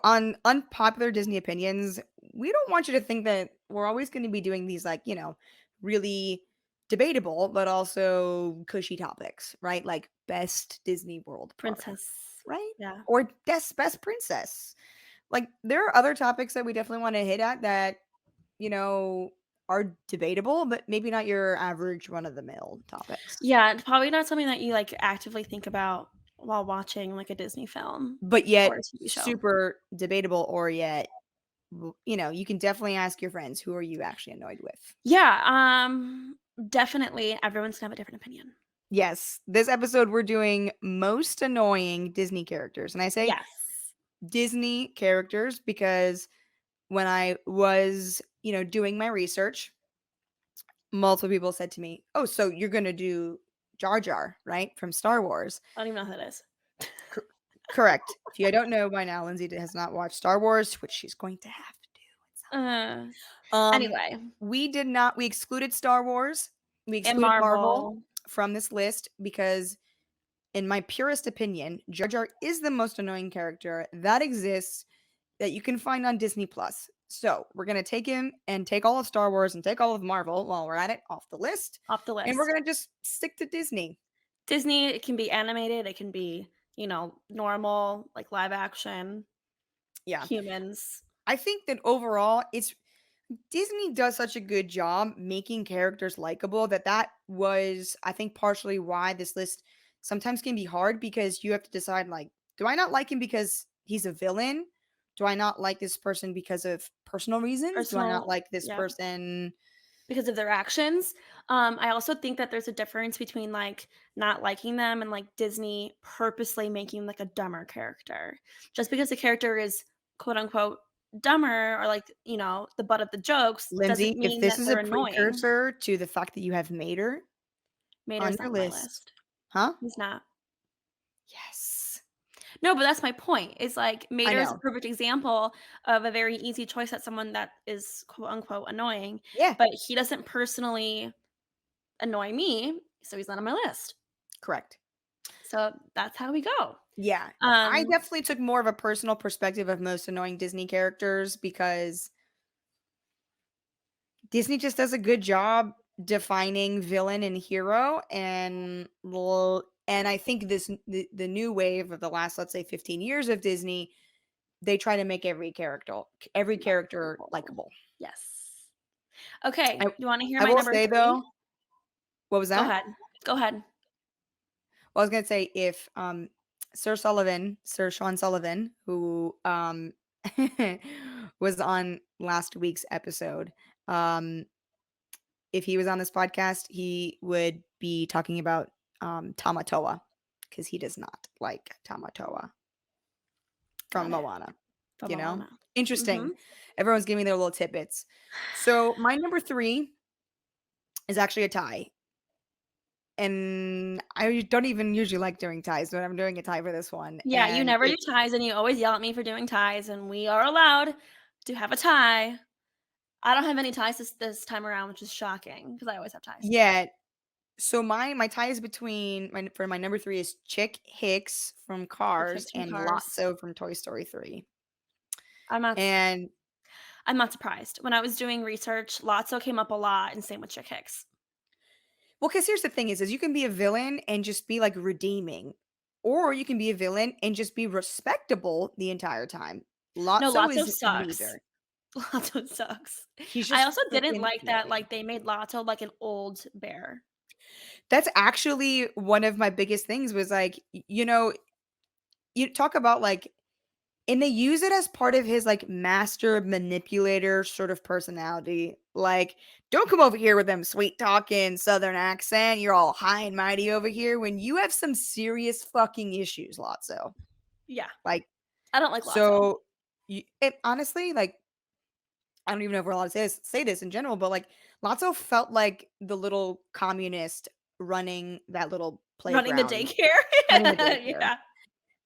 on Unpopular Disney Opinions, we don't want you to think that we're always going to be doing these, like, really debatable, but also cushy topics, right? Like best Disney World park, Princess. right? Yeah. Or best princess. Like, there are other topics that we definitely want to hit at that, you know, are debatable, but maybe not your average run of the mill topics. Yeah, it's probably not something that you, like, actively think about while watching, like, a Disney film But or yet a TV show. super debatable, or yet, you can definitely ask your friends, who are you actually annoyed with? Yeah, definitely everyone's gonna have a different opinion. Yes, this episode we're doing most annoying Disney characters. And I say Yes. Disney characters because when I was, doing my research, multiple people said to me, "Oh, so you're going to do Jar Jar, right? From Star Wars." I don't even know who that is. Cor- Correct. If you don't know by now, Lindsay has not watched Star Wars, which she's going to have to do at some Uh, point. anyway, We did not, we excluded Star Wars. We and excluded Marvel Marvel. from this list because in my purest opinion, Jar Jar is the most annoying character that exists that you can find on Disney Plus. So we're gonna take him and take all of Star Wars and take all of Marvel while we're at it off the list, Off the and we're list. gonna just stick to Disney. Disney, it can be animated, it can be, normal, like, live action, Yeah, humans. I think that overall, it's Disney does such a good job making characters likable that was, I think, partially why this list sometimes can be hard because you have to decide, like, do I not like him because he's a villain? Do I not like this person because of personal reasons? Do I not Personal like this yeah, person? because of their actions. I also think that there's a difference between, like, not liking them and, like, Disney purposely making, like, a dumber character. Just because the character is, quote, unquote, "dumber" or, like, the butt of the jokes doesn't Lindsay, if mean this that is a they're annoying. precursor to the fact that you have Mater on Mater's not your on my list. list. Huh? He's not. Yes. No, but that's my point. It's like I Mater is a know. perfect example of a very easy choice that someone that is quote unquote annoying, Yeah, but he doesn't personally annoy me, so he's not on my list. correct. So that's how we go. Yeah. I Um, definitely took more of a personal perspective of most annoying Disney characters because Disney just does a good job defining villain and hero, and I think the new wave of the last, let's say, 15 years of Disney, they try to make every character likable. likable. Yes. Okay, I you wanna hear I my will number say though, 3? what was Go that? ahead. Go ahead. Well, I was gonna say, if Sir Sean Sullivan, who was on last week's episode, um if he was on this podcast, he would be talking about Tamatoa because he does not like Tamatoa from Got it. Moana. From You know, Moana. interesting. Mhm. Everyone's giving their little tidbits. So my number three is actually a tie. And I don't even usually like doing ties, but I'm doing a tie for this one. Yeah, you And never do it's ties, and you always yell at me for doing ties, and we are allowed to have a tie. I don't have any ties this time around, which is shocking because I always have ties. yeah. So my tie is between my number three is Chick Hicks from Like Cars Hicks from and Cars. Lotso from Toy Story 3. I'm not s And I'm not surprised. When I was doing research, Lotso came up a lot, and same with Chick Hicks. well, because here's the thing is you can be a villain and just be, like, redeeming, or you can be a villain and just be respectable the entire time. No, Lotso Lotso is sucks. neither. Lotso sucks. He's I just also didn't freaking like that, annoying. like, they made Lotso like an old bear. That's actually one of my biggest things was, like, you talk about, like, and they use it as part of his, like, master manipulator sort of personality. Like, "Don't come over here with them sweet talking Southern accent. You're all high and mighty over here when you have some serious fucking issues, Lotso." Yeah, Like, I don't like Lotso. so it honestly, like, I don't even know if we're allowed to say this in general, but, like, Lotso felt like the little communist running that little Running the playground, running the daycare. daycare. Yeah,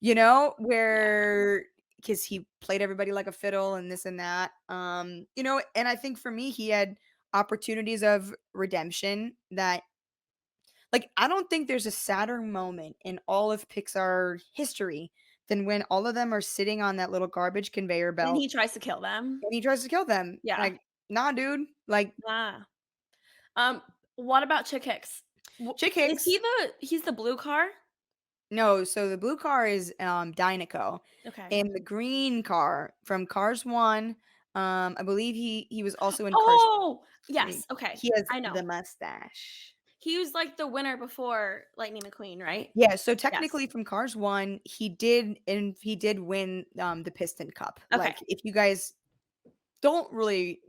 yeah. Where because he played everybody like a fiddle and this and that. And I think for me, he had opportunities of redemption that, like, I don't think there's a sadder moment in all of Pixar history then when all of them are sitting on that little garbage conveyor And belt he tries to kill them. and he tries to kill them, Yeah. like, "Nah, dude." Like, Ah. Um, what about Chick Hicks? Chick Is he Hicks he's the blue car? no, so the blue car is, Dynaco, Okay. and the green car from Cars 1, I believe he was also in Cars Oh! 3. Yes, okay. He has I the know. mustache. He was, like, the winner before Lightning McQueen, right? Yeah, so Yes. technically from Cars 1, he did win, the Piston Cup. Okay. Like, if you guys don't really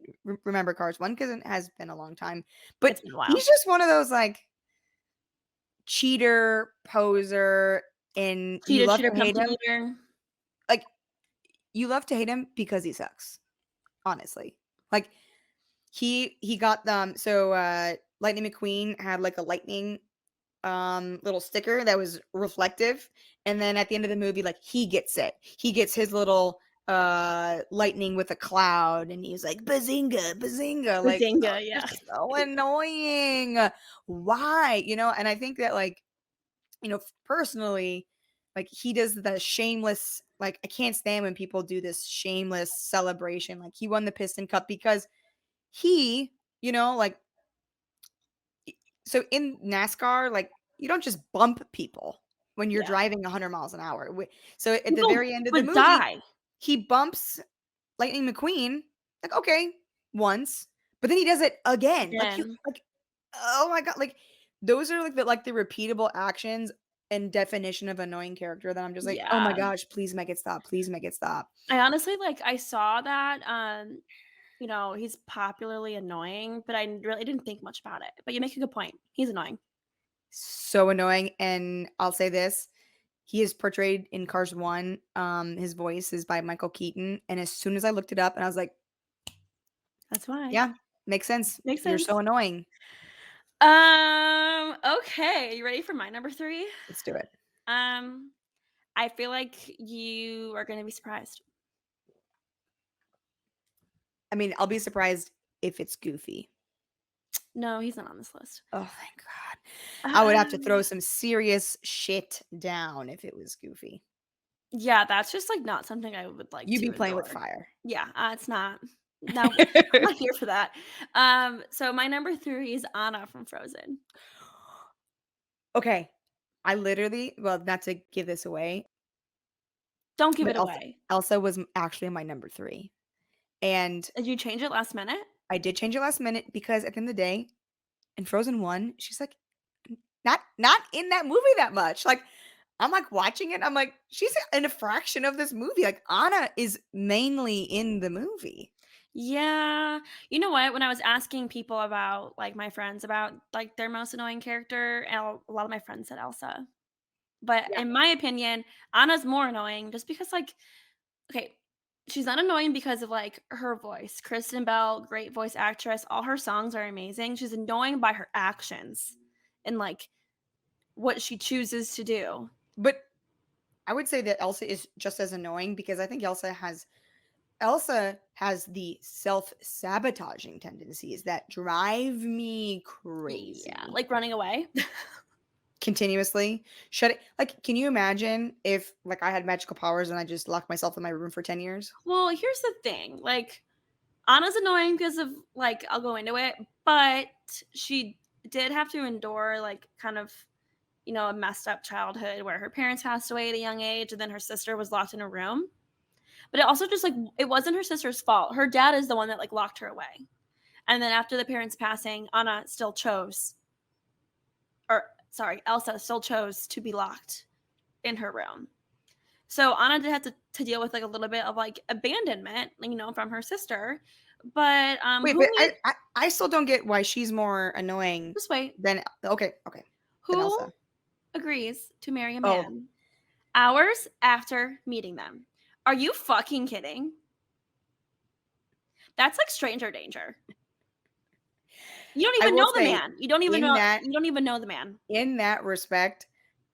remember Cars 1 because it has been a long time, but It's been a while. he's just one of those, like, cheater, poser, and you Cheater, love cheater, to hate pumpkin him. eater. Like, you love to hate him because he sucks, honestly. Like, he got them so, Lightning McQueen had, like, a lightning little sticker that was reflective, and then at the end of the movie, like, he gets it. He gets his little, lightning with a cloud, and he's like, "Bazinga, bazinga," like, "Oh, Bazinga, you're yeah. so annoying. Why?" You know, and I think that, like, personally, like, he does the shameless like, I can't stand when people do this shameless celebration, like, he won the Piston Cup because he, like so in NASCAR, like, you don't just bump people when you're Yeah. driving 100 miles an hour. So at the People very end of the would movie, die. he bumps Lightning McQueen, like, okay, once, but then he does it again. Again. Oh my god, like those are like the repeatable actions and definition of annoying character that I'm just like, oh my Yeah. gosh, please make it stop. Please make it stop. I honestly, like, I saw that, he's popularly annoying, but I really didn't think much about it. But you make a good point. He's annoying. So annoying. And I'll say this. He is portrayed in Cars 1. His voice is by Michael Keaton. And as soon as I looked it up and I was like, That's why. yeah, makes sense. Makes You're sense. so annoying. Okay, you ready for my number 3? Let's do it. Um, I feel like you are gonna be surprised. I mean, I'll be surprised if it's goofy. No, he's not on this list. Oh, thank God. I would have to throw Um, some serious shit down if it was goofy. yeah, that's just, like, not something I would like You'd be to playing with endure. fire. Yeah, it's not. No, I'm not here for that. So my number 3 is Anna from Frozen. Okay. I literally, well, not to give this away, Don't give but it away. Elsa was actually my number 3. And Did you change it last minute? I did change it last minute because at the end of the day, in Frozen 1, she's like not in that movie that much. Like, I'm like watching it, I'm like, she's in a fraction of this movie. Like, Anna is mainly in the movie. Yeah. You know what? When I was asking people about, like, my friends about, like, their most annoying character, a lot of my friends said Elsa. But Yeah. in my opinion, Anna's more annoying just because, like, okay, she's not annoying because of, like, her voice. Kristen Bell, great voice actress. All her songs are amazing. She's annoying by her actions and, like, what she chooses to do. But I would say that Elsa is just as annoying because I think Elsa has the self-sabotaging tendencies that drive me Yeah, crazy. like running away. Continuously. Shut it like, can you imagine if, like, I had magical powers and I just locked myself in my room for 10 years? Well, here's the thing, like, Anna's annoying because of, like, I'll go into it, but she did have to endure, like, kind of, a messed up childhood where her parents passed away at a young age and then her sister was locked in a room. But it also just, like, it wasn't her sister's fault. Her dad is the one that, like, locked her away. And then after the parents passing, Anna still chose, or sorry, Elsa still chose to be locked in her room. So Anna did have to deal with, like, a little bit of, like, abandonment, from her sister. But Wait, who but made I still don't get why she's more annoying just wait. than okay, than Who Elsa. agrees to marry a Oh, man hours after meeting them? Are you fucking kidding? That's like stranger danger. You don't I even will know the say man. You don't even in know that you don't even know the man. in that respect,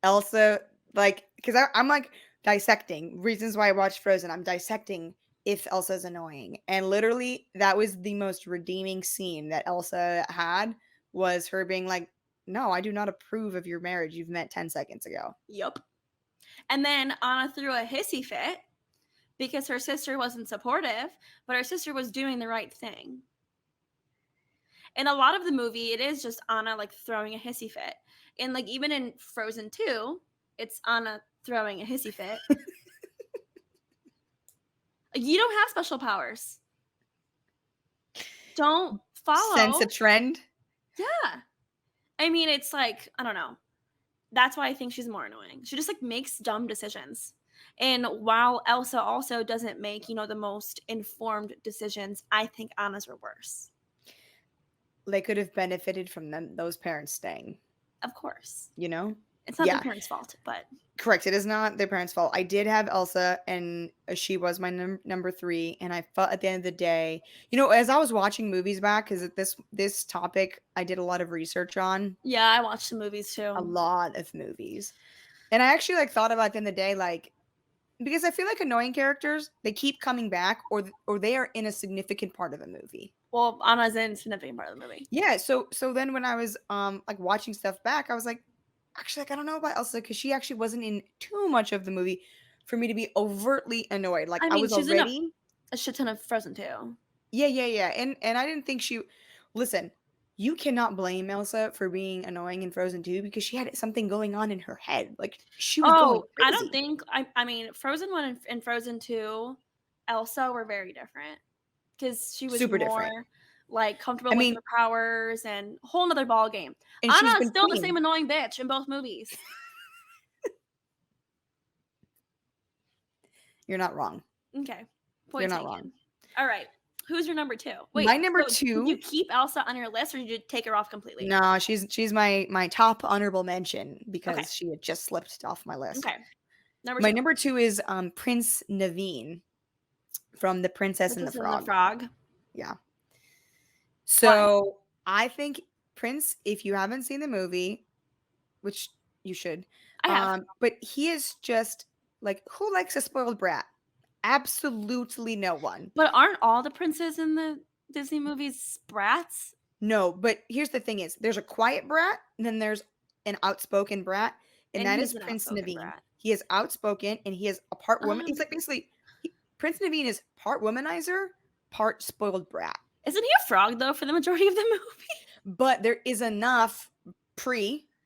Elsa, like, because I'm like dissecting reasons why I watched Frozen. I'm dissecting if Elsa's annoying, and literally that was the most redeeming scene that Elsa had was her being like, "No, I do not approve of your marriage you've met 10 seconds ago." Yup. And then Anna threw a hissy fit because her sister wasn't supportive, but her sister was doing the right thing. In a lot of the movie, it is just Anna like throwing a hissy fit. And like even in Frozen 2, it's Anna throwing a hissy fit. Like, you don't have special powers. Don't Sense a follow. trend. Yeah. I mean, it's like, I don't know. That's why I think she's more annoying. She just like makes dumb decisions. And while Elsa also doesn't make, the most informed decisions, I think Anna's were worse. They could have benefited from those parents staying, Of course. you know? It's not their Yeah, parents' fault, but correct. It is not their parents' fault. I did have Elsa, and she was my number 3. And I felt at the end of the day, as I was watching movies back, because this topic I did a lot of research on, yeah, I watched the movies a too. lot of movies, and I actually like thought about at the end of the day, like because I feel like annoying characters they keep coming back, or they are in a significant part of a movie. Well, Anna's in a significant part of the movie. Yeah, so then when I was like watching stuff back, I was like, actually, like I don't know about Elsa because she actually wasn't in too much of the movie for me to be overtly annoyed. Like I I mean, was she's in already, a shit ton of Frozen too. yeah, and I didn't think she. Listen, you cannot blame Elsa for being annoying in Frozen 2 because she had something going on in her head. Like she was going Oh, I don't crazy, think I mean, Frozen 1 and Frozen 2, Elsa were very different because she was super different. more, like, comfortable I with mean, her powers and a whole 'nother ball game. and she's Anna is been still the same queen. annoying bitch in both movies. You're not wrong. Okay, You're point not wrong. taken. Alright, who's your number 2? Wait, My number so did you two. keep Elsa on your list or did you take her off completely? No, she's my top honorable mention Okay, because she had just slipped off my list. okay, number My 2. number 2 is, Prince Naveen from The Princess and the Princess and the Frog. Frog. Yeah. Why? So, I think Prince, if you haven't seen the movie, which you should, I have. but he is just like, who likes a spoiled brat? Absolutely no one. But aren't all the princes in the Disney movies brats? No, but here's the thing is, there's a quiet brat, and then there's an outspoken brat, and And that he's is an Prince outspoken Naveen. brat. He is outspoken, and he is a part woman. He's Um, like basically Prince Naveen is part womanizer, part spoiled brat. isn't he a frog though for the majority of the movie? But there is enough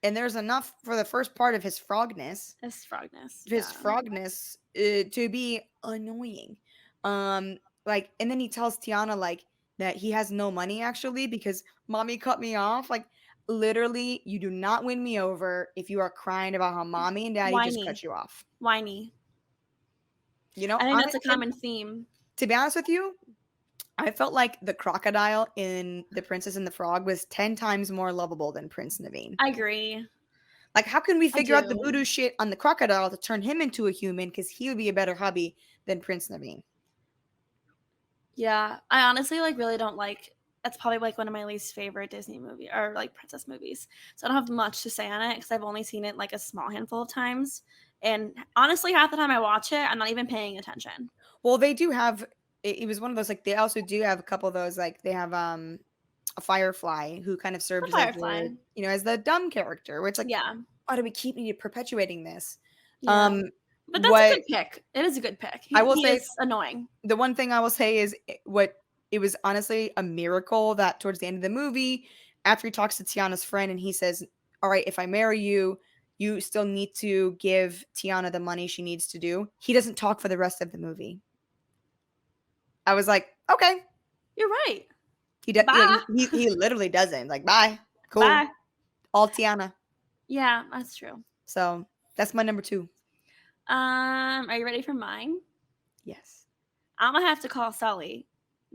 and there's enough for the first part of His frogness, his yeah. frogness, to be annoying. Like, and then he tells Tiana like that he has no money actually because mommy cut me off. Like, literally, you do not win me over if you are crying about how mommy and daddy just Whiny, cut you off. whiny. You know, I think that's a and common theme. to be honest with you, I felt like the crocodile in The Princess and the Frog was 10 times more lovable than Prince Naveen. I agree. Like, how can we I figure out the do. voodoo shit on the crocodile to turn him into a human? Because he would be a better hubby than Prince Naveen. Yeah, I honestly like really don't like. That's probably like one of my least favorite Disney movie or like princess movies. So I don't have much to say on it because I've only seen it like a small handful of times. And honestly, half the time I watch it, I'm not even paying attention. Well, they do have. It was one of those like they also do have a couple of those like they have a Firefly who kind of The serves as Firefly. the as the dumb character, which like Yeah, why do we keep perpetuating this? yeah. Um, But that's a what good pick. It is a good pick. I He will he say, is annoying. the one thing I will say is what it was honestly a miracle that towards the end of the movie, after he talks to Tiana's friend and he says, "All right, if I marry you, you still need to give Tiana the money she needs to do." He doesn't talk for the rest of the movie. I was like, okay, You're right. he does. Bye. He literally doesn't like bye, cool, Bye. all Tiana. Yeah, that's true. So that's my number 2. Are you ready for mine? Yes. I'm gonna have to call Sully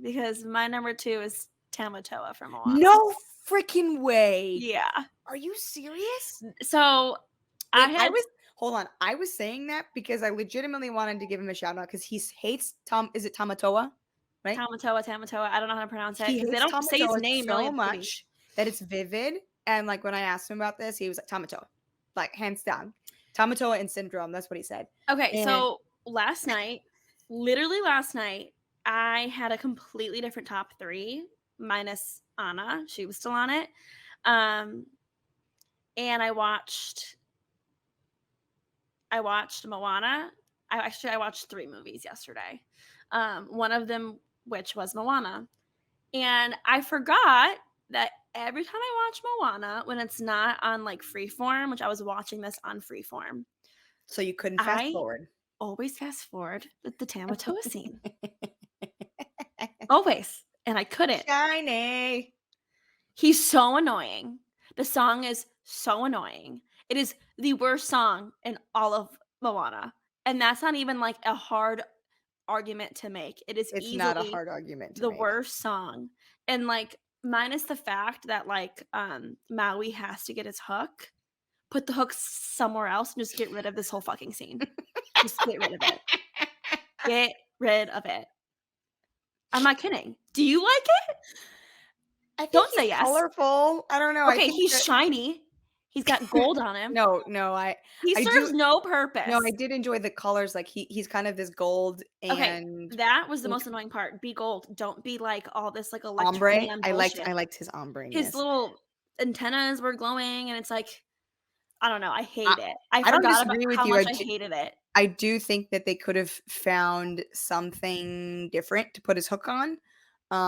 because my number 2 is Tamatoa from Moana. No freaking way. Yeah. Are you serious? So I Like, I had was hold on. I was saying that because I legitimately wanted to give him a shout out because he hates Tom. Is it Tamatoa? Right? Tamatoa. I don't know how to pronounce it He because they hates don't say his Tamatoa name really so in the movie. much that it's vivid. And like when I asked him about this, he was like Tamatoa, like hands down, Tamatoa and syndrome. That's what he said. Okay, And so literally last night, I had a completely different top 3 minus Anna. She was still on it. Um, and I I watched Moana. I watched 3 movies yesterday. One of them which was Moana. And I forgot that every time I watch Moana, when it's not on, like, Freeform, which I was watching this on Freeform, So you couldn't fast I forward. always fast forward the Tamatoa scene. Always, and I couldn't. Shiny. He's so annoying. The song is so annoying. It is the worst song in all of Moana, and that's not even, like, a hard argument to make. It is It's not a easily hard argument to the make. worst song, and, like, minus the fact that, like, Maui has to get his hook, put the hook somewhere else and just get rid of this whole fucking scene. Just get rid of it. Get rid of it. I'm not kidding. Do you like it? I think Don't he's say yes. colorful. I don't know. I Okay, think he's that shiny. He's got gold on him. no, no, He I do serves no no, I purpose. did enjoy the colors, like, he's kind of this gold Okay, and that was the pink most annoying part. Be gold. Don't be, like, all this, like, electric ombre. neon I bullshit. liked his His ombre-ness. little antennas were glowing, and it's like, I don't know, I I hate it. I I don't forgot about disagree with how you. much I hated it. I do think that they could have found something different to put his hook on.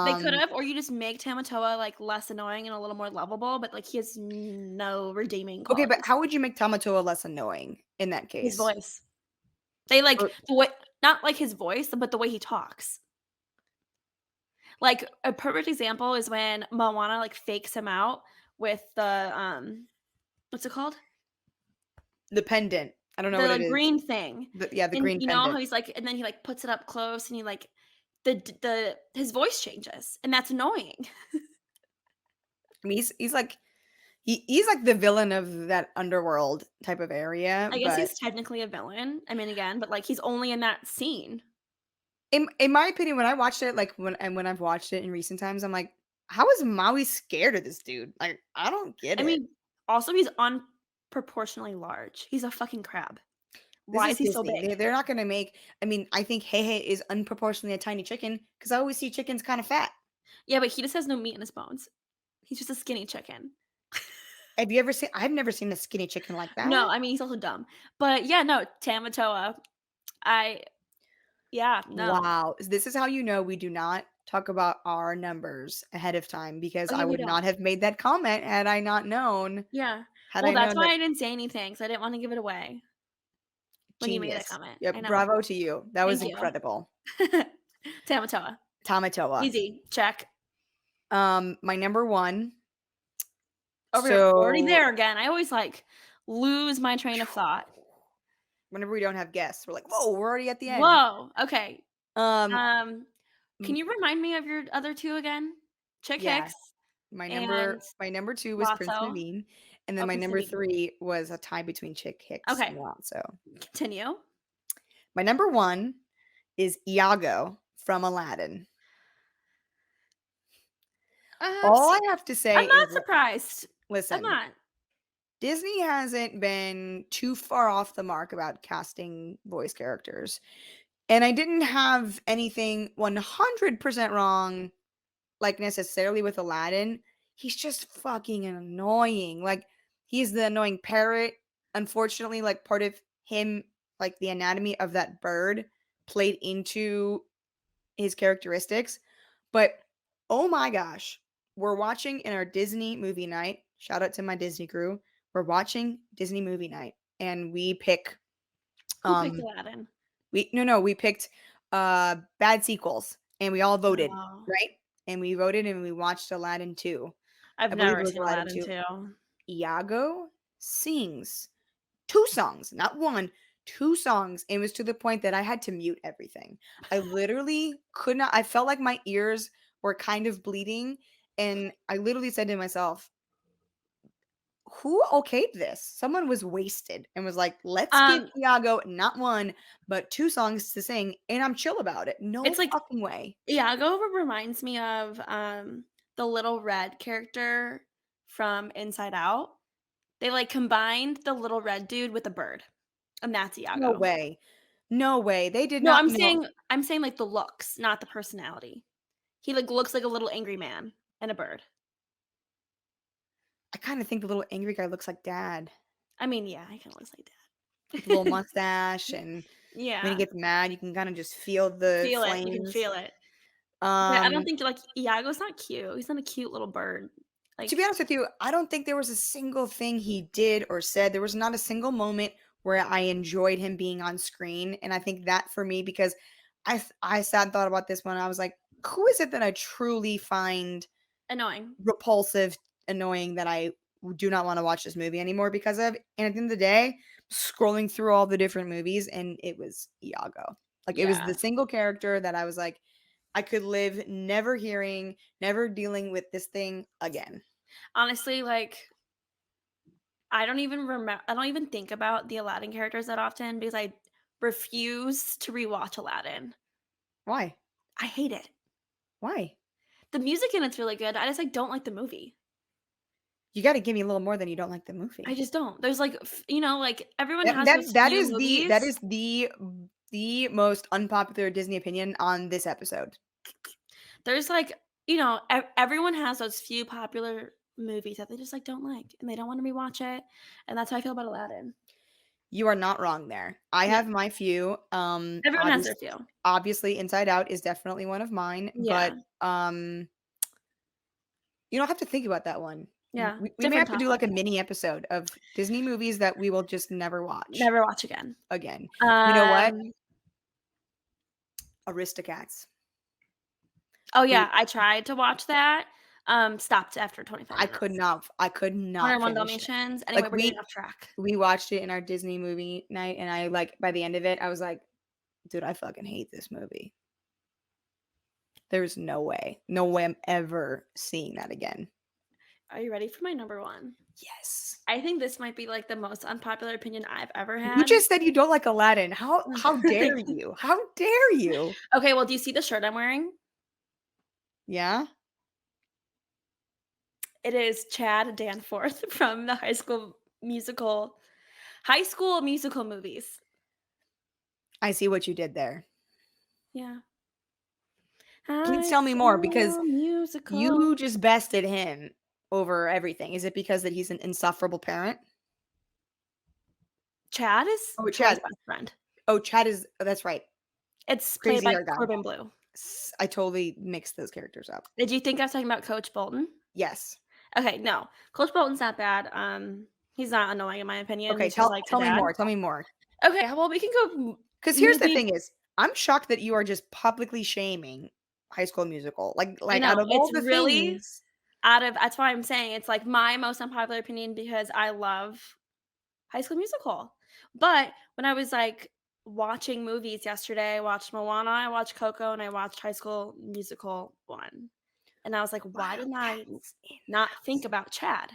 They Um, could've, or you just make Tamatoa, like, less annoying and a little more lovable, but, like, he has no redeeming okay, but qualities. how would you make Tamatoa less annoying in that His case? voice. They, like Or the way not, like, his voice, but the way he talks. Like, a perfect example is when Moana, like, fakes him out with the, what's it called? the pendant. I don't know The, what it like, is. green thing, The and green you know how pendant. he's like and then he, like, puts it up close and he, like the his voice changes, and that's annoying. I mean, he's like he's like the villain of that underworld type of area, I guess but he's technically a villain, I mean, again, but, like, he's only in that scene. in my opinion, when I watched it, like, when I've watched it in recent times, I'm like, "How is Maui scared of this dude?" Like, I don't get I it. mean, also, he's unproportionally large. He's a fucking crab. This Why is is he so Disney. big? They're not gonna make I mean, I think Hey is unproportionately a tiny chicken because I always see chickens kinda fat. Yeah, but he just has no meat in his bones. He's just a skinny chicken. Have you ever seen I've never seen a skinny chicken like No, that. I mean, he's also dumb. But, yeah, no, Tamatoa, I yeah, no. Wow. This is how you know we do not talk about our numbers ahead of time because Oh, I yeah, we would don't. not have made that comment Yeah. had Well, I that's known why that I didn't say anything, 'cause I didn't wanna give it away when you made that genius. comment. Yep, I know. bravo to you. That was Thank you. incredible. Tamatoa. Tamatoa. Easy. Check. My number 1. Oh, we're already So there again. I always, like, lose my train of thought. whenever we don't have guests, we're like, "Whoa, we're already at the end." Whoa, okay. Um, Um, can m you remind me of your other 2 again? Chick yeah. Hicks and My number 2 was Prince Lotso. Naveen, and then Oh, my Prince number Naveen. 3 was a tie between Chick Hicks and Okay, Lotso. continue. My number 1 is Iago from Aladdin. All I See, have to say I'm is not surprised. I'm listen, not. Disney hasn't been too far off the mark about casting voice characters, and I didn't have anything 100% wrong, like, necessarily with Aladdin. He's just fucking annoying, like, he's the annoying parrot. Unfortunately, like, part of him, like, the anatomy of that bird played into his characteristics, but, oh my gosh, we're watching in our Disney movie night, shout out to my Disney crew, we're watching Disney movie night, and we pick, Who picked um, Aladdin? we picked, bad sequels, and we all voted, Oh, right? And we voted and we watched Aladdin 2. I've I believe never it was seen Aladdin Aladdin 2. too. Iago sings 2 songs, not 1, 2 songs, and it was to the point that I had to mute everything. I literally could not I felt like my ears were kind of bleeding, and I literally said to myself, "Who okayed this?" Someone was wasted and was like, "Let's give Um, Iago not 1, but 2 songs to sing, and I'm chill about it." No it's like fucking way. Iago reminds me of, the little red character from Inside Out. They, like, combined the little red dude with a bird, and that's No Iago. way. No way. They did No, not no. I'm saying, like, the looks, not the personality. He, like, looks like a little angry man and a bird. I kinda think the little angry guy looks like dad. I mean, yeah, he kinda looks like that. with a little mustache, and when he Yeah, gets mad, you can kinda just feel the feel it, you can flames. feel it. But I don't Um, think, like, Iago's not cute, he's not a cute little bird. to be Like, honest with you, I don't think there was a single thing he did or said. There was not a single moment where I enjoyed him being on screen, and I think that for me because I sat and thought about this one, I was like, "Who is it that I truly find annoying. repulsive, annoying that I do not wanna watch this movie anymore because of?" And at the end of the day, scrolling through all the different movies, and it was Iago. Like, it was Yeah. the single character that I was like, I could live never hearing, never dealing with this thing again. Honestly, like, I don't even think about the Aladdin characters that often because I refuse to rewatch Aladdin. Why? I hate it. Why? The music in it's really good, I just, like, don't like the movie. You gotta give me a little more than you don't like the I movie. just don't. There's, like, like, everyone That has that those that few is the that movies. is the most unpopular Disney opinion on this episode. There's, like, everyone has those few popular movies that they just, like, don't like, and they don't wanna rewatch it, and that's how I feel about Aladdin. You are not wrong there. I Yeah, have my few, everyone has their few. obviously, Inside Out is definitely one of mine, but, Yeah, you don't have to think about that one. yeah, We may different have to do, topic. like, a mini episode of Disney movies that we will just never watch Never watch again. again. You know what? Um, Aristocats. oh, We yeah, I tried to watch that, stopped after 25 minutes. I could not 101 finish it. Dalmatians. Anyway, Like, we're getting off track. we watched it in our Disney movie night, and I, like, by the end of it, I was like, "Dude, I fucking hate this movie. There's no way. No way I'm ever seeing that again." Are you ready for my number 1? Yes. I think this might be, like, the most unpopular opinion I've ever You had. just said you don't like Aladdin. How dare Thank you. you? How dare you? Okay, well, do you see the shirt I'm wearing? Yeah? It is Chad Danforth from the High School Musical movies. I see what you did there. Yeah. Please High tell me more because School Musical. you just bested him over everything. Is it because that he's an insufferable parent? Chad is Oh, Troy's Chad. best friend. Oh, Chad is that's right. It's played Crazy by hair guy. Corbin Bleu. I totally mixed those characters up. Did you think I was talking about Coach Bolton? Yes. Okay, no. Coach Bolton's not bad. He's not annoying in my opinion. Okay, He's just like a tell me dad. more, tell me more. Okay, well, we can go Because here's the movie. thing is, I'm shocked that you are just publicly shaming High School Musical. I Out know, of all it's the really things, out of that's why I'm saying it's, like, my most unpopular opinion because I love High School Musical. But when I was, like, watching movies yesterday, I watched Moana, I watched Coco, and I watched High School Musical 1. And I was like, "Why didn't I Wildcats in not the think house. about Chad?"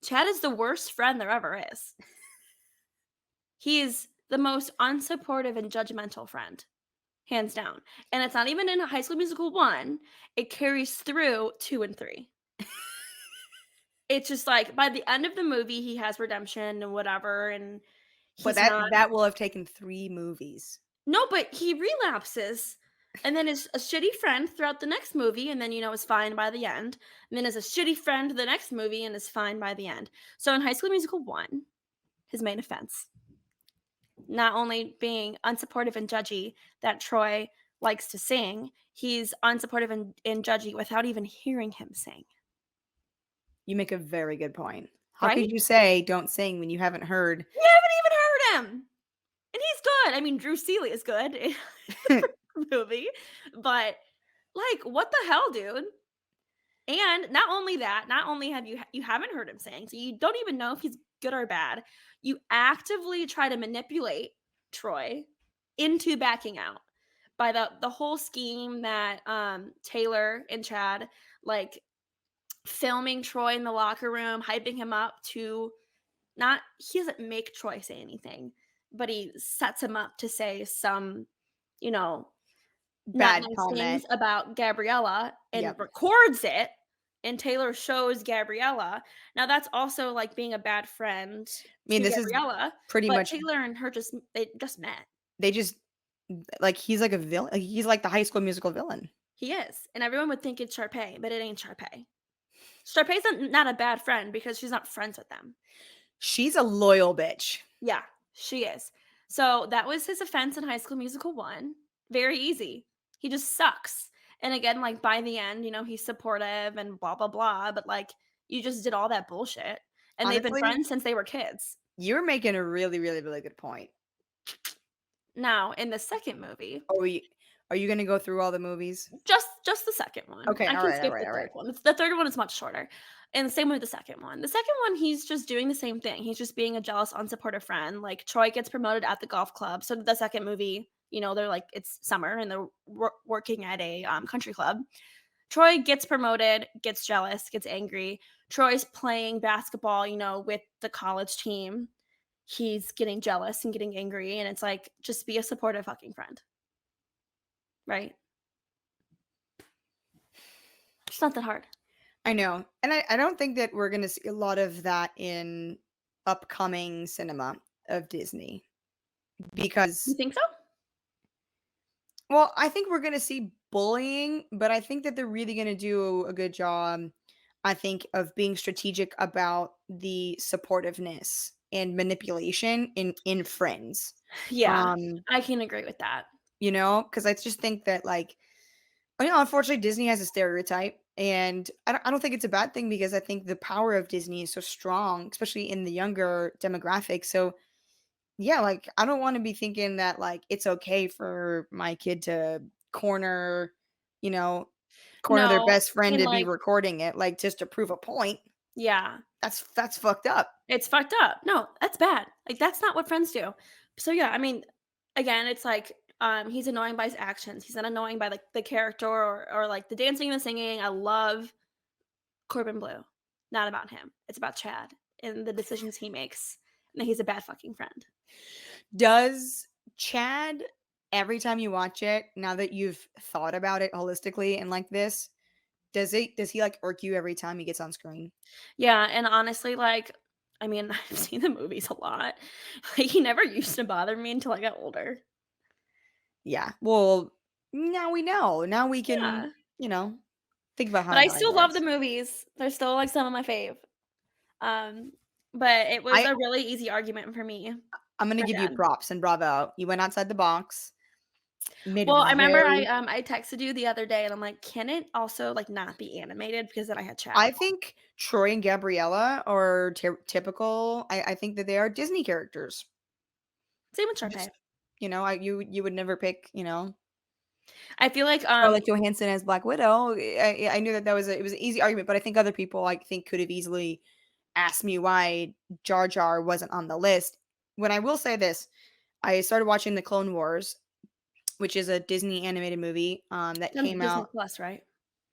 Chad is the worst friend there ever is. He is the most unsupportive and judgmental friend, hands down. And it's not even in High School Musical 1, it carries through 2 and 3. It's just like by the end of the movie, he has redemption and whatever, and But he's not. that will have taken 3 movies. No, but he relapses and then is a shitty friend throughout the next movie and then, is fine by the end, and then is a shitty friend the next movie and is fine by the end. So in High School Musical 1, his main offense, not only being unsupportive and judgy that Troy likes to sing, he's unsupportive and judgy without even hearing him sing, You make a very good point. How right? could you say don't sing when you haven't heard? You haven't even heard him, and he's good. I mean, Drew Seeley is good in the first movie, but, like, what the hell, dude? And not only that, not only have you haven't heard him sing, so you don't even know if he's good or bad. You actively try to manipulate Troy into backing out by the whole scheme that Taylor and Chad like filming Troy in the locker room, hyping him up to not he doesn't make Troy say anything, but he sets him up to say some, you know, not Bad nice things comment. about Gabriella and Yep. records it, and Taylor shows Gabriella. Now that's also, like, being a bad friend I mean, to this is Gabriella, pretty but much Taylor and her they just met. they just he's like a villain. Like, he's like the High School Musical villain. He is, and everyone would think it's Sharpay, but it ain't Sharpay. Sharpay's not a bad friend because she's not friends with them. She's a loyal bitch. Yeah, She is. So, that was his offense in High School Musical 1. Very easy. He just sucks. And again, like, by the end, he's supportive and blah, blah, blah, but, like, you just did all that bullshit, and they've been Honestly, friends since they were kids. you're making a really, really, really good point. Now, in the second movie, Are we are you gonna go through all the movies? just the second one. Okay, I can alright, skip alright, the third alright. one. The third one is much shorter, and the same with the second one. The second one, he's just doing the same thing. He's just being a jealous, unsupportive friend. Like, Troy gets promoted at the golf club, so the second movie, they're like it's summer and they're working at a, country club. Troy gets promoted, gets jealous, gets angry. Troy's playing basketball, with the college team. He's getting jealous and getting angry, and it's like, just be a supportive fucking friend, right? It's not that hard. I know, and I don't think that we're gonna see a lot of that in upcoming cinema of Disney You because think so? well, I think we're gonna see bullying, but I think that they're really gonna do a good job, I think, of being strategic about the supportiveness and manipulation in Friends. Yeah, Um, I can agree with that. because I just think that, like, unfortunately, Disney has a stereotype, and I don't think it's a bad thing because I think the power of Disney is so strong, especially in the younger demographic. So, yeah, like, I don't wanna be thinking that, like, it's okay for my kid to corner, you know, corner their No, best friend and, to be like recording it, like, just to prove a point. yeah, That's fucked up. it's fucked up. No, that's bad. Like, that's not what friends do. So, yeah, I mean, again, it's like, he's annoying by his actions. He's not annoying by, like, the character or like, the dancing and the singing. I love Corbin Blue. Not about him. It's about Chad and the decisions he makes, and that he's a bad fucking friend. Does Chad, every time you watch it, now that you've thought about it holistically and like this, does he, like, irk you every time he gets on screen? Yeah, and honestly, like, I mean, I've seen the movies a lot. Like, he never used to bother me until I got older. Yeah. Well, now we know. Now we can, Yeah. you know, think about how But I annoying still it love the is. movies. They're still, like, some of my fave. But it was I a really easy argument for me I'm gonna for give you dad. props and bravo. You went outside the box, made a Well, I remember very I texted you the other day, and I'm like, "Can it also, like, not be animated?" Because then I had Chad. I think Troy and Gabriella are typical. I think that they are Disney characters. Same with Just, Sharpay. you would never pick, I feel like, Scarlett Johansson as Black Widow. I knew that it was an easy argument, but I think other people, I think, could have easily asked me why Jar Jar wasn't on the list. When I will say this, I started watching The Clone Wars, which is a Disney animated movie, that it's on came Disney out. Plus, right?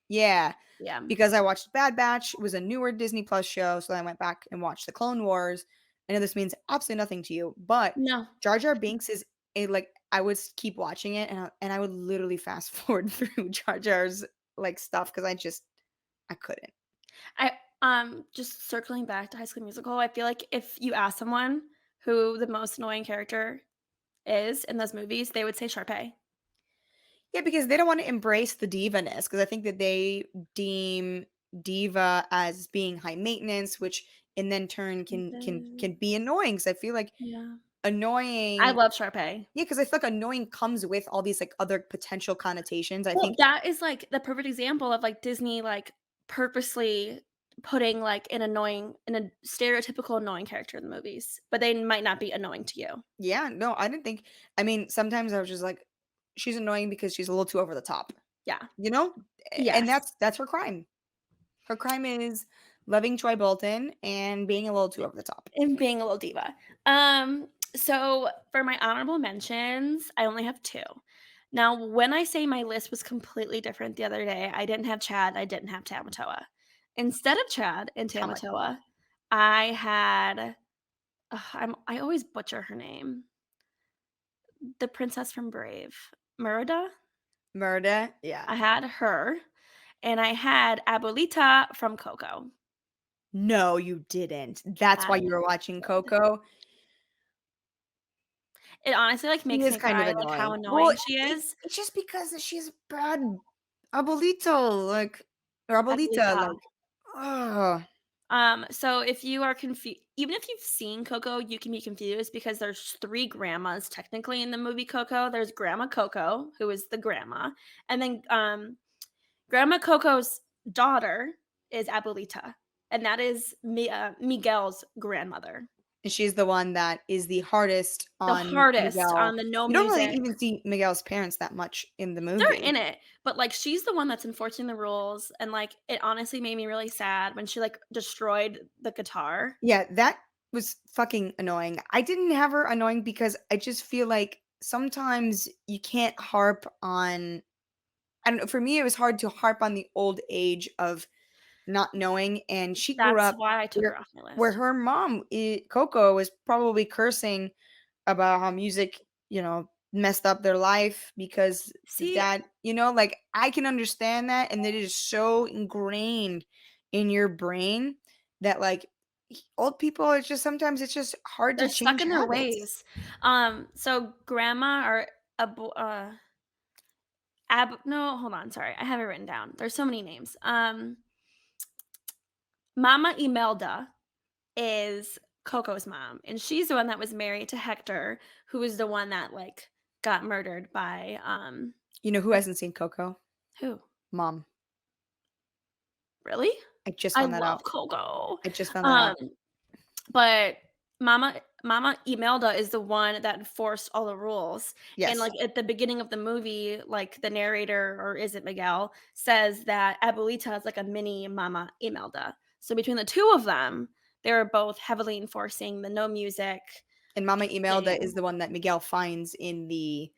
Yeah, Yeah. because I watched Bad Batch, it was a newer Disney Plus show, so I went back and watched The Clone Wars. I know this means absolutely nothing to you, but No. Jar Jar Binks is a, like, I would keep watching it, and I would literally fast forward through Jar Jar's, like, stuff because I couldn't. Just circling back to High School Musical, I feel like if you ask someone who the most annoying character is in those movies, they would say Sharpay. Yeah, because they don't wanna embrace the diva-ness, because I think that they deem diva as being high maintenance, which in then turn can be annoying. Because I feel like Yeah. I annoying love Sharpay. yeah, because I feel like annoying comes with all these, like, other potential connotations. I Well, think that is, like, the perfect example of, like, Disney, like, purposely putting, like, a stereotypical annoying character in the movies, but they might not be annoying to you. yeah, no, I didn't think I mean, sometimes I was just like, "She's annoying because she's a little too over the top," Yeah. you know? And Yes. that's her crime. Her crime is loving Troy Bolton and being a little too over the top. And being a little diva. So for my honorable mentions, I only have 2. Now, when I say my list was completely different the other day, I didn't have Chad, I didn't have Tamatoa. Instead of Chad and Tamatoa. Tamatoa, I had I always butcher her name. The princess from Brave. Merida? Murda, yeah. I had her, and I had Abuelita from Coco. No, you didn't. That's I why you were watching did. Coco? It honestly, like, She makes is me kind of cry, like, how annoying. Well, annoying she is. it's just because that she's bad abuelito, like or abuelita, Abuelita. like, ugh. So if you are confused, even if you've seen Coco, you can be confused because there's 3 grandmas technically in the movie Coco. There's Grandma Coco, who is the grandma, and then, Grandma Coco's daughter is Abuelita, and that is Miguel's grandmother. And she's the one that is the hardest The on hardest Miguel. on the no You don't really music. even see Miguel's parents that much in the They're movie. in it, but, like, she's the one that's enforcing the rules, and, like, it honestly made me really sad when she, like, destroyed the guitar. Yeah, that was fucking annoying. I didn't have her annoying because I just feel like sometimes you can't harp on I don't know, for me, it was hard to harp on the old age of not knowing, and she grew That's up why I took her where off my where list. her mom, Coco, was probably cursing about how music, messed up their life because See, dad like, I can understand that, and it is so ingrained in your brain that, like, old people, it's just sometimes it's just hard to they're stuck change in their habits. ways. So grandma or Abu no, hold on, sorry, I have it written down. There's so many names. Mama Imelda is Coco's mom, and she's the one that was married to Hector, who was the one that, like, got murdered by, You know who hasn't seen Coco? who? Mom. Really? I just I found that love out. Coco. I just found that Um, out. but Mama Imelda is the one that enforced all the rules, and, Yes. like, at the beginning of the movie, like, the narrator, or is it Miguel, says that Abuelita is like a mini Mama Imelda. So between the 2 of them, they were both heavily enforcing the no music And Mama Imelda is thing the one that Miguel finds in the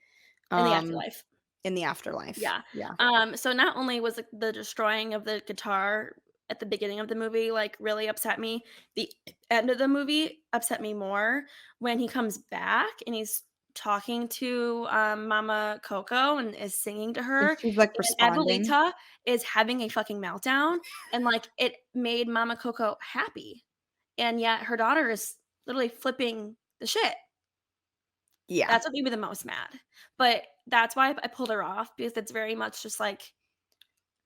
um, afterlife. in the afterlife. Yeah. Yeah. So not only was, like, the destroying of the guitar at the beginning of the movie, like, really upset me, the end of the movie upset me more when he comes back and he's talking to, Mama Coco and is singing to And her, she's, like, and responding. Abuelita is having a fucking meltdown, and, like, it made Mama Coco happy, and yet her daughter is literally flipping the shit. Yeah. That's what made me the most mad, but that's why I pulled her off because it's very much just, like,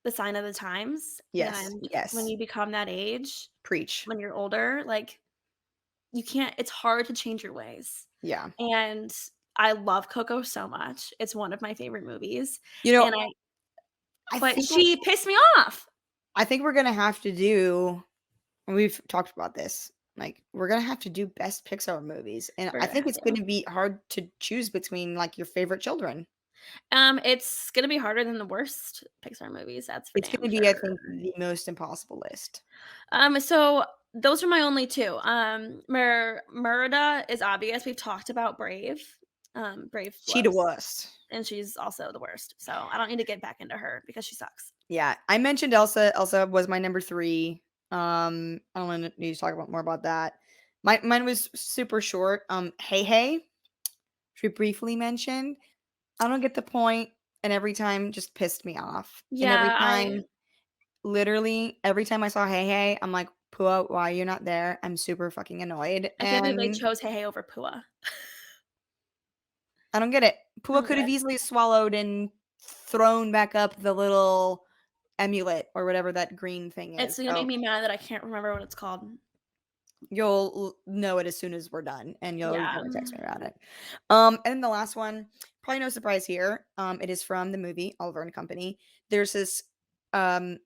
the sign of the times, Yes. and when Yes. you become that age, Preach. when you're older, like, you can't it's hard to change your ways, Yeah. and I love Coco so much, it's one of my favorite movies, You know, and I I but think she pissed me off. I think we're gonna have to do and we've talked about this, like, we're gonna have to do best Pixar movies, and We're I gonna think have it's to. gonna be hard to choose between, like, your favorite children. It's gonna be harder than the worst Pixar movies, that's for It's damn gonna be, I think, sure. the most impossible list. So those are my only 2. Merida is obvious, we've talked about Brave. Brave She the blows, worst. and she's also the worst, so I don't need to get back into her because she sucks. Yeah, I mentioned Elsa. Elsa was my number 3. I don't wanna need to talk about more about that. Mine was super short. Hey Hey, which we briefly mentioned. I don't get the point, and every time just pissed me off. And every Yeah, I time literally, every time I saw Hey Hey, I'm like, "Pua, why are you not there?" I'm super fucking annoyed, I can't believe they and chose Hey Hey over Pua. I don't get it. I Pua don't could get have it. easily swallowed and thrown back up the little amulet or whatever that green thing It's is, gonna make so me mad that I can't remember what it's called. you'll know it as soon as we're done, and you'll Yeah. gotta text me about it. And then the last one, probably no surprise here, it is from the movie Oliver& and Company. There's this, um,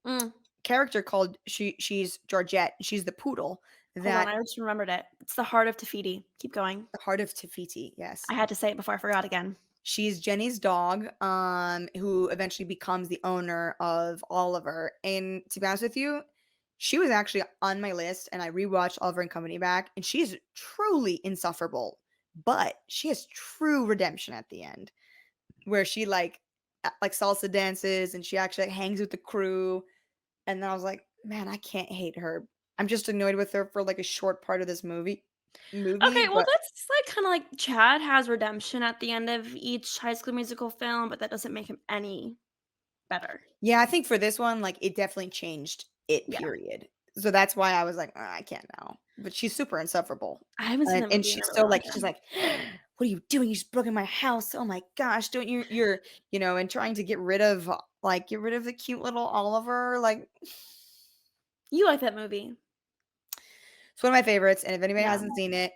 Mm, character called she's Georgette, she's the poodle hold on, that I just remembered it. It's the Heart of Tafiti. Keep going. the heart of Tafiti, yes. I had to say it before I forgot again. She's Jenny's dog, who eventually becomes the owner of Oliver, and to be honest with you, she was actually on my list, and I rewatched Oliver& and Company back, and she is truly insufferable, but she has true redemption at the end, where she, like, salsa dances, and she actually hangs with the crew, and then I was like, "Man, I can't hate her." I'm just annoyed with her for, like, a short part of this movie, Okay, well, but that's, like, kinda like Chad has redemption at the end of each High School Musical film, but that doesn't make him any better. yeah, I think for this one, like, it definitely changed it, Yeah. period. So that's why I was like, I can't now." But she's super insufferable. I haven't seen that And movie in a she's really so, long like she's time. like, "What are you doing? You just broke in my house. Oh my gosh, don't you're" and trying to get rid of the cute little Oliver, like You like that movie. It's one of my favorites, and if anybody Yeah, hasn't seen it,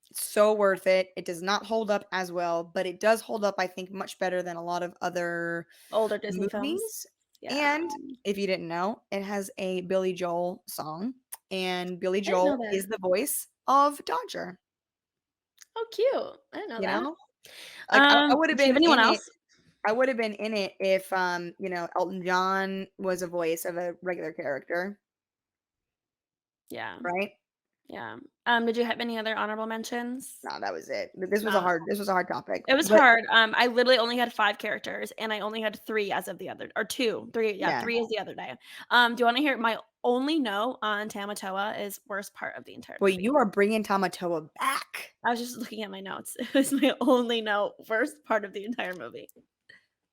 it's so worth it. It does not hold up as well, but it does hold up, I think, much better than a lot of other older Disney films. movies. Yeah. And if you didn't know, it has a Billy Joel song, and Billy I didn't know Joel that. is the voice of Dodger, Oh, cute. I didn't know you that. know? Like, I would have Do you have been anyone in it else? I would have been in it if, Elton John was a voice of a regular character, Yeah, right? yeah. Did you have any other honorable mentions? No, that was it. No. This was a hard topic, It was but hard. I literally only had 5 characters, and I only had 3 as of the other or 2, 3, yeah, yeah. 3 is the other day. Do you wanna hear my only note on Tamatoa is worst part of the entire Boy, movie. you are bringing Tamatoa back. I was just looking at my notes. It was my only note, worst part of the entire movie.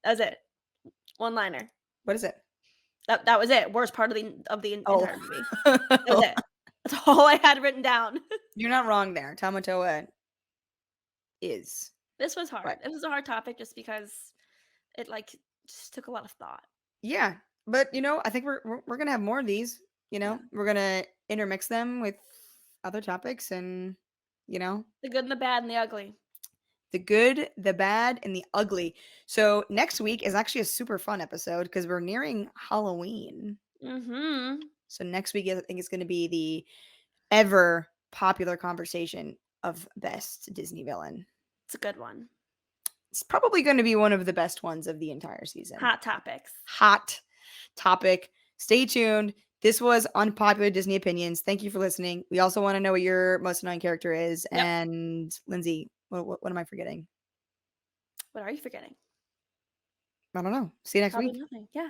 That was it. One-liner. What is it? That was it. Worst part of the Oh. entire movie. That was it. That's all I had written down. You're not wrong there. Tamatoa is, This was hard. but It was a hard topic just because it, like, just took a lot of thought. yeah, but, I think we're gonna have more of these, Yeah. We're gonna intermix them with other topics and, you know, The good and the bad and the ugly. the good, the bad, and the ugly. So next week is actually a super fun episode because we're nearing Halloween. Mhm. So next week, I think it's gonna be the ever popular conversation of best Disney villain. It's a good one. It's probably gonna be one of the best ones of the entire season. Hot topics. Hot topic. Stay tuned. This was Unpopular Disney Opinions. Thank you for listening. We also want to know what your most annoying character is. Yep. And Lindsay, what am I forgetting? What are you forgetting? I don't know. See you next Probably week. nothing. Yeah.